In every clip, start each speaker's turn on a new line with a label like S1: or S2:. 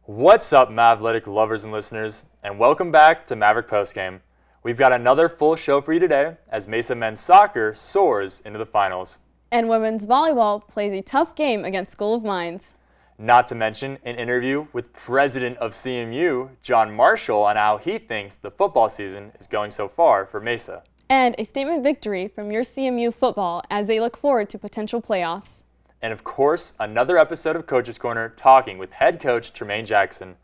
S1: What's up, Maverick lovers and listeners, and welcome back to Maverick Postgame. We've got another full show for you today as Mesa men's soccer soars into the finals.
S2: And women's volleyball plays a tough game against School of Mines.
S1: Not to mention an interview with President of CMU, John Marshall, on how he thinks the football season is going so far for Mesa.
S2: And a statement victory from your CMU football as they look forward to potential playoffs.
S1: And of course, another episode of Coach's Corner talking with head coach Tremaine Jackson.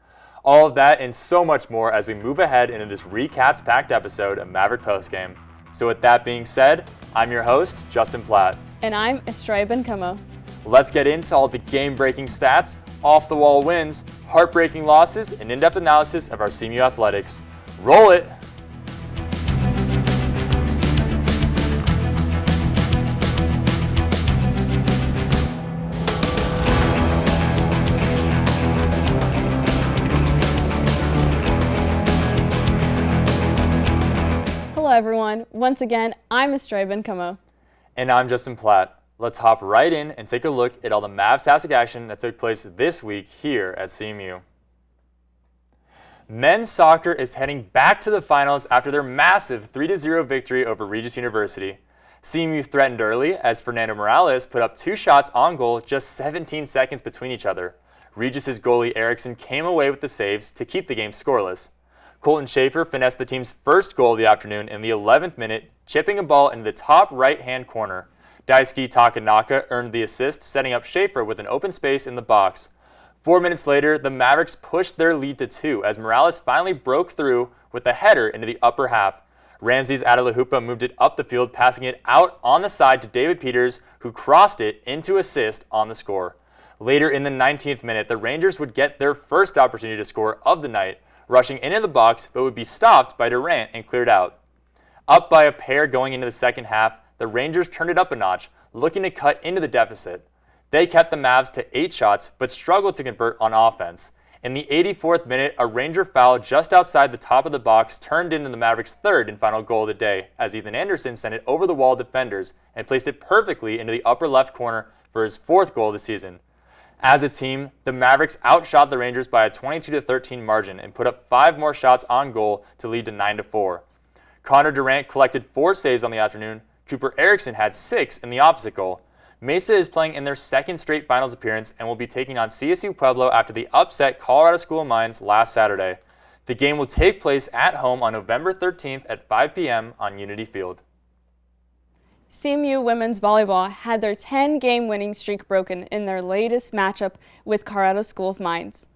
S1: All of that and so much more as we move ahead into this recaps-packed episode of Maverick Postgame. So with that being said, I'm your host, Justin Platt.
S2: And I'm Estrella.
S1: Let's get into all the game-breaking stats, off-the-wall wins, heartbreaking losses, and in-depth analysis of our CMU Athletics. Roll it!
S2: Hello everyone, once again, I'm Estrella.
S1: And I'm Justin Platt. Let's hop right in and take a look at all the Mavtastic action that took place this week here at CMU. Men's soccer is heading back to the finals after their massive 3-0 victory over Regis University. CMU threatened early as Fernando Morales put up 2 shots on goal just 17 seconds between each other. Regis' goalie Erickson came away with the saves to keep the game scoreless. Colton Schaefer finessed the team's first goal of the afternoon in the 11th minute, chipping a ball into the top right-hand corner. Daisuke Takanaka earned the assist, setting up Schaefer with an open space in the box. 4 minutes later, the Mavericks pushed their lead to 2 as Morales finally broke through with a header into the upper half. Ramses Adelahupa moved it up the field, passing it out on the side to David Peters, who crossed it into assist on the score. Later in the 19th minute, the Rangers would get their first opportunity to score of the night, rushing into the box, but would be stopped by Durant and cleared out. Up by a pair going into the second half, the Rangers turned it up a notch, looking to cut into the deficit. They kept the Mavs to 8 shots, but struggled to convert on offense. In the 84th minute, a Ranger foul just outside the top of the box turned into the Mavericks' third and final goal of the day, as Ethan Anderson sent it over the wall defenders and placed it perfectly into the upper left corner for his 4th goal of the season. As a team, the Mavericks outshot the Rangers by a 22-13 margin and put up 5 more shots on goal to lead to 9-4. Connor Durant collected 4 saves on the afternoon. Cooper Erickson had 6 in the opposite goal. Mesa is playing in their 2nd straight finals appearance and will be taking on CSU Pueblo after the upset Colorado School of Mines last Saturday. The game will take place at home on November 13th at 5 p.m. on Unity Field.
S2: CMU women's volleyball had their 10-game winning streak broken in their latest matchup with Colorado School of Mines.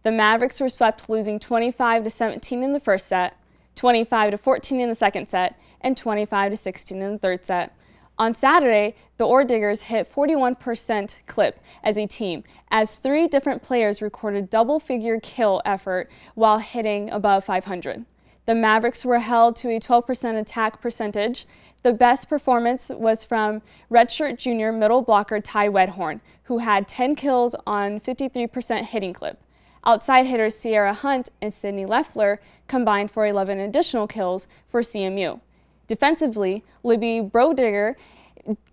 S2: The Mavericks were swept, losing 25-17 in the first set, 25-14 in the second set, and 25-16 in the third set. On Saturday, the Ore Diggers hit 41% clip as a team, as 3 different players recorded double-figure kill effort while hitting above 500. The Mavericks were held to a 12% attack percentage. The best performance was from redshirt junior middle blocker Ty Wedhorn, who had 10 kills on 53% hitting clip. Outside hitters Sierra Hunt and Sydney Leffler combined for 11 additional kills for CMU. Defensively, Libby Brodigger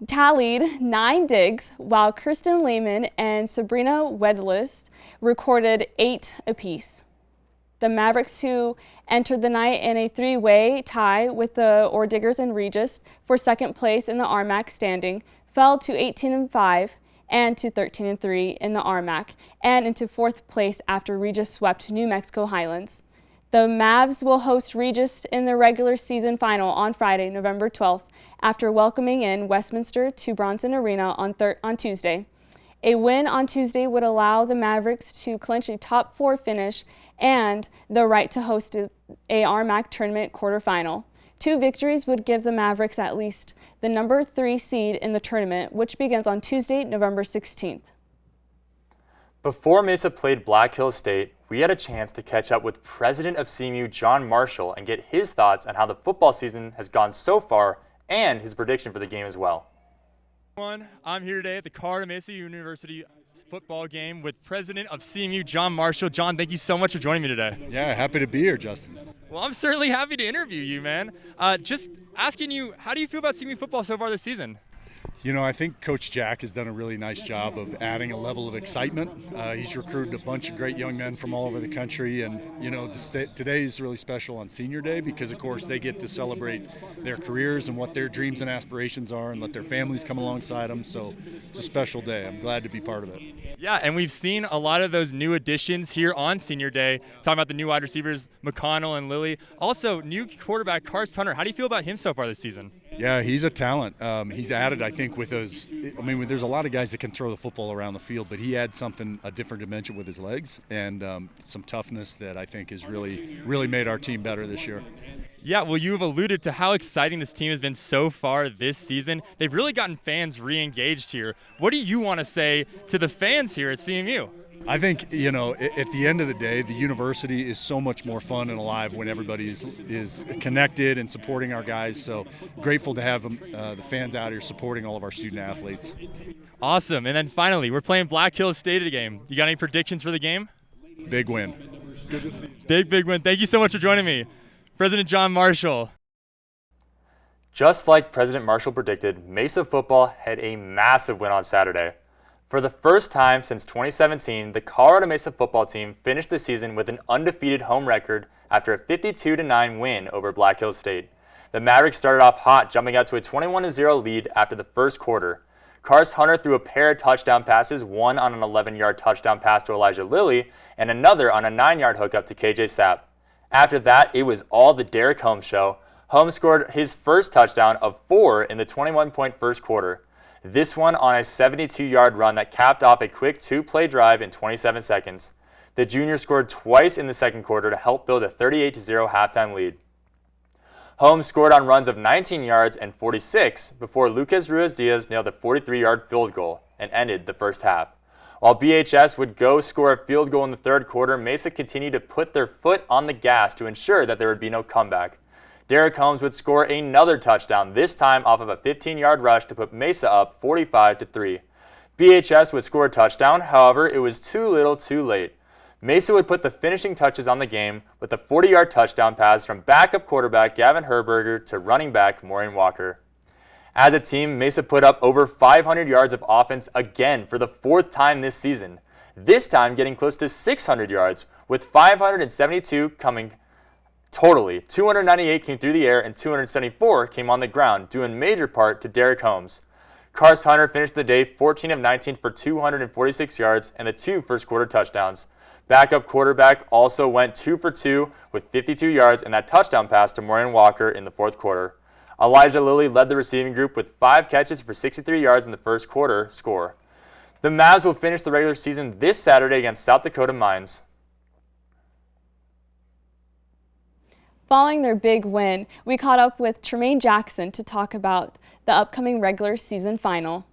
S2: tallied 9 digs, while Kirsten Lehman and Sabrina Wedlist recorded 8 apiece. The Mavericks, who entered the night in a 3-way tie with the Ore Diggers and Regis for 2nd place in the RMAC standing, fell to 18-5 and to 13-3 in the RMAC, and into 4th place after Regis swept New Mexico Highlands. The Mavs will host Regis in the regular season final on Friday, November 12th, after welcoming in Westminster to Bronson Arena on Tuesday. A win on Tuesday would allow the Mavericks to clinch a top 4 finish and the right to host a RMAC tournament quarterfinal. 2 victories would give the Mavericks at least the number 3 seed in the tournament, which begins on Tuesday, November 16th.
S1: Before Mesa played Black Hills State, we had a chance to catch up with President of CMU John Marshall and get his thoughts on how the football season has gone so far and his prediction for the game as well.
S3: I'm here today at the Colorado Mesa University football game with President of CMU, John Marshall. John, thank you so much for joining me today.
S4: Yeah, happy to be here, Justin.
S3: Well, I'm certainly happy to interview you, man. Just asking you, how do you feel about CMU football so far this season?
S4: I think Coach Jack has done a really nice job of adding a level of excitement. He's recruited a bunch of great young men from all over the country, and today is really special on Senior Day because, of course, they get to celebrate their careers and what their dreams and aspirations are and let their families come alongside them. So it's a special day. I'm glad to be part of it.
S3: Yeah, and we've seen a lot of those new additions here on Senior Day, talking about the new wide receivers, McConnell and Lilly. Also, new quarterback, Karst Hunter. How do you feel about him so far this season?
S4: Yeah, he's a talent. He's added, I think, with those. There's a lot of guys that can throw the football around the field, but he adds a different dimension with his legs and some toughness that I think has really made our team better this year.
S3: Yeah, well, you've alluded to how exciting this team has been so far this season. They've really gotten fans re-engaged here. What do you want to say to the fans here at CMU?
S4: I think, at the end of the day, the university is so much more fun and alive when everybody is connected and supporting our guys. So grateful to have the fans out here supporting all of our student athletes.
S3: Awesome. And then finally, we're playing Black Hills State game. You got any predictions for the game?
S4: Big win. Good to see you.
S3: Big win. Thank you so much for joining me. President John Marshall.
S1: Just like President Marshall predicted, Mesa Football had a massive win on Saturday. For the first time since 2017, the Colorado Mesa football team finished the season with an undefeated home record after a 52-9 win over Black Hills State. The Mavericks started off hot, jumping out to a 21-0 lead after the first quarter. Karst Hunter threw a pair of touchdown passes, one on an 11-yard touchdown pass to Elijah Lilly, and another on a 9-yard hookup to KJ Sapp. After that, it was all the Derek Holmes show. Holmes scored his first touchdown of 4 in the 21-point first quarter. This one on a 72-yard run that capped off a quick 2-play drive in 27 seconds. The junior scored twice in the second quarter to help build a 38-0 halftime lead. Holmes scored on runs of 19 yards and 46 before Lucas Ruiz-Diaz nailed a 43-yard field goal and ended the first half. While BHS would go score a field goal in the third quarter, Mesa continued to put their foot on the gas to ensure that there would be no comeback. Derek Holmes would score another touchdown, this time off of a 15-yard rush to put Mesa up 45-3. BHS would score a touchdown, however, it was too little too late. Mesa would put the finishing touches on the game with a 40-yard touchdown pass from backup quarterback Gavin Herberger to running back Maureen Walker. As a team, Mesa put up over 500 yards of offense again for the fourth time this season, this time getting close to 600 yards, with 572 coming totally. 298 came through the air and 274 came on the ground, due in major part to Derek Holmes. Karst Hunter finished the day 14 of 19 for 246 yards and the 2 first quarter touchdowns. Backup quarterback also went 2 for 2 with 52 yards and that touchdown pass to Maureen Walker in the fourth quarter. Elijah Lilly led the receiving group with 5 catches for 63 yards in the first quarter score. The Mavs will finish the regular season this Saturday against South Dakota Mines.
S2: Following their big win, we caught up with Tremaine Jackson to talk about the upcoming regular season final.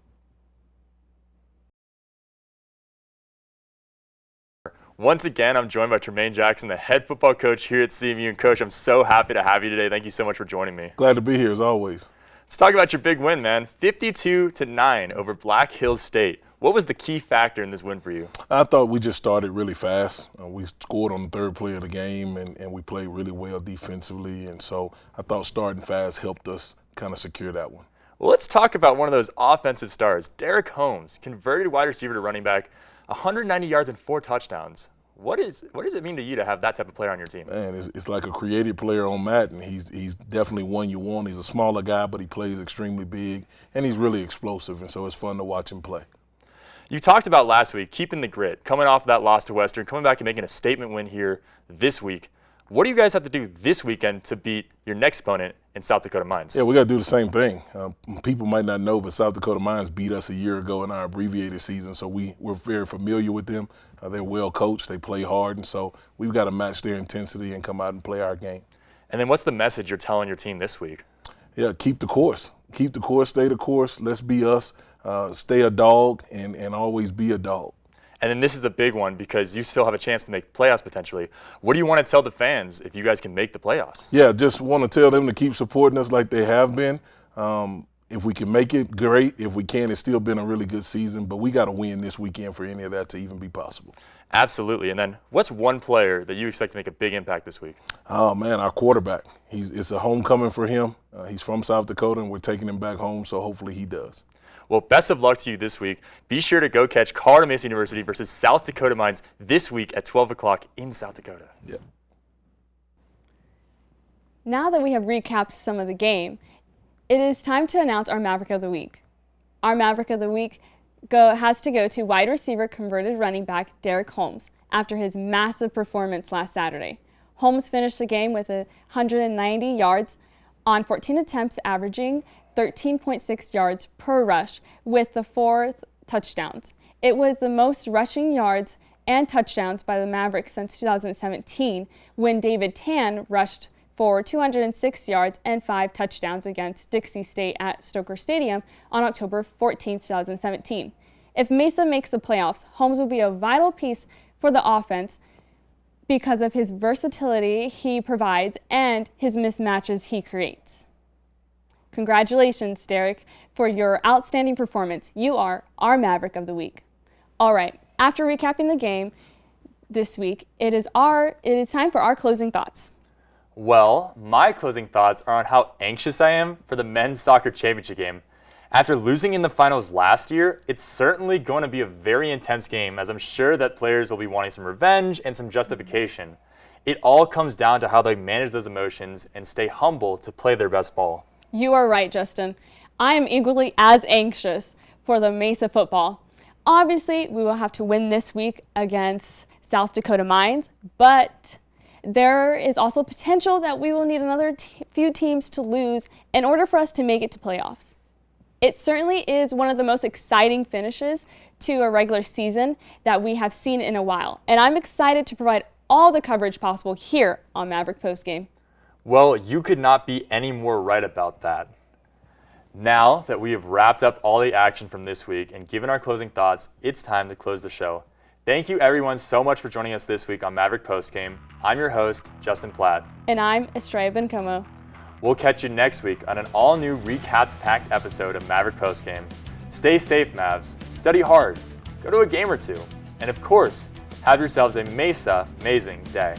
S1: Once again, I'm joined by Tremaine Jackson, the head football coach here at CMU. And Coach, I'm so happy to have you today. Thank you so much for joining me.
S5: Glad to be here as always.
S1: Let's talk about your big win, man. 52-9 over Black Hills State. What was the key factor in this win for you?
S5: I thought we just started really fast. We scored on the third play of the game, and we played really well defensively. And so I thought starting fast helped us kind of secure that one.
S1: Well, let's talk about one of those offensive stars, Derek Holmes, converted wide receiver to running back, 190 yards and 4 touchdowns. What does it mean to you to have that type of player on your team?
S5: Man, it's like a creative player on Madden. He's definitely one you want. He's a smaller guy, but he plays extremely big, and he's really explosive, and so it's fun to watch him play.
S1: You talked about last week, keeping the grit, coming off that loss to Western, coming back and making a statement win here this week. What do you guys have to do this weekend to beat your next opponent in South Dakota Mines?
S5: Yeah, we got to do the same thing. People might not know, but South Dakota Mines beat us a year ago in our abbreviated season, so we're very familiar with them. They're well coached, they play hard, and so we've got to match their intensity and come out and play our game.
S1: And then what's the message you're telling your team this week?
S5: Yeah, keep the course. Keep the course, stay the course. Let's be us. Stay a dog and always be a dog.
S1: And then this is a big one because you still have a chance to make playoffs potentially. What do you want to tell the fans if you guys can make the playoffs?
S5: Yeah, just want to tell them to keep supporting us like they have been. If we can make it, great. If we can, it's still been a really good season. But we got to win this weekend for any of that to even be possible.
S1: Absolutely. And then what's one player that you expect to make a big impact this week?
S5: Oh, man, our quarterback. It's a homecoming for him. He's from South Dakota, and we're taking him back home, so hopefully he does.
S1: Well, best of luck to you this week. Be sure to go catch Colorado Mesa University versus South Dakota Mines this week at 12 o'clock in South Dakota.
S5: Yeah.
S2: Now that we have recapped some of the game, it is time to announce our Maverick of the Week. Our Maverick of the Week has to go to wide receiver converted running back Derek Holmes after his massive performance last Saturday. Holmes finished the game with 190 yards on 14 attempts, averaging 13.6 yards per rush with the 4 touchdowns. It was the most rushing yards and touchdowns by the Mavericks since 2017, when David Tan rushed for 206 yards and 5 touchdowns against Dixie State at Stoker Stadium on October 14, 2017. If Mesa makes the playoffs, Holmes will be a vital piece for the offense because of his versatility he provides and his mismatches he creates. Congratulations, Derek, for your outstanding performance. You are our Maverick of the Week. All right, after recapping the game this week, it is time for our closing thoughts.
S1: Well, my closing thoughts are on how anxious I am for the men's soccer championship game. After losing in the finals last year, it's certainly going to be a very intense game, as I'm sure that players will be wanting some revenge and some justification. It all comes down to how they manage those emotions and stay humble to play their best ball.
S2: You are right, Justin. I am equally as anxious for the Mesa football. Obviously, we will have to win this week against South Dakota Mines, but there is also potential that we will need another few teams to lose in order for us to make it to playoffs. It certainly is one of the most exciting finishes to a regular season that we have seen in a while, and I'm excited to provide all the coverage possible here on Maverick Postgame.
S1: Well, you could not be any more right about that. Now that we have wrapped up all the action from this week and given our closing thoughts, it's time to close the show. Thank you everyone so much for joining us this week on Maverick Postgame. I'm your host, Justin Platt.
S2: And I'm Estrella Bencomo.
S1: We'll catch you next week on an all-new recaps-packed episode of Maverick Postgame. Stay safe, Mavs. Study hard. Go to a game or two. And of course, have yourselves a Mesa amazing day.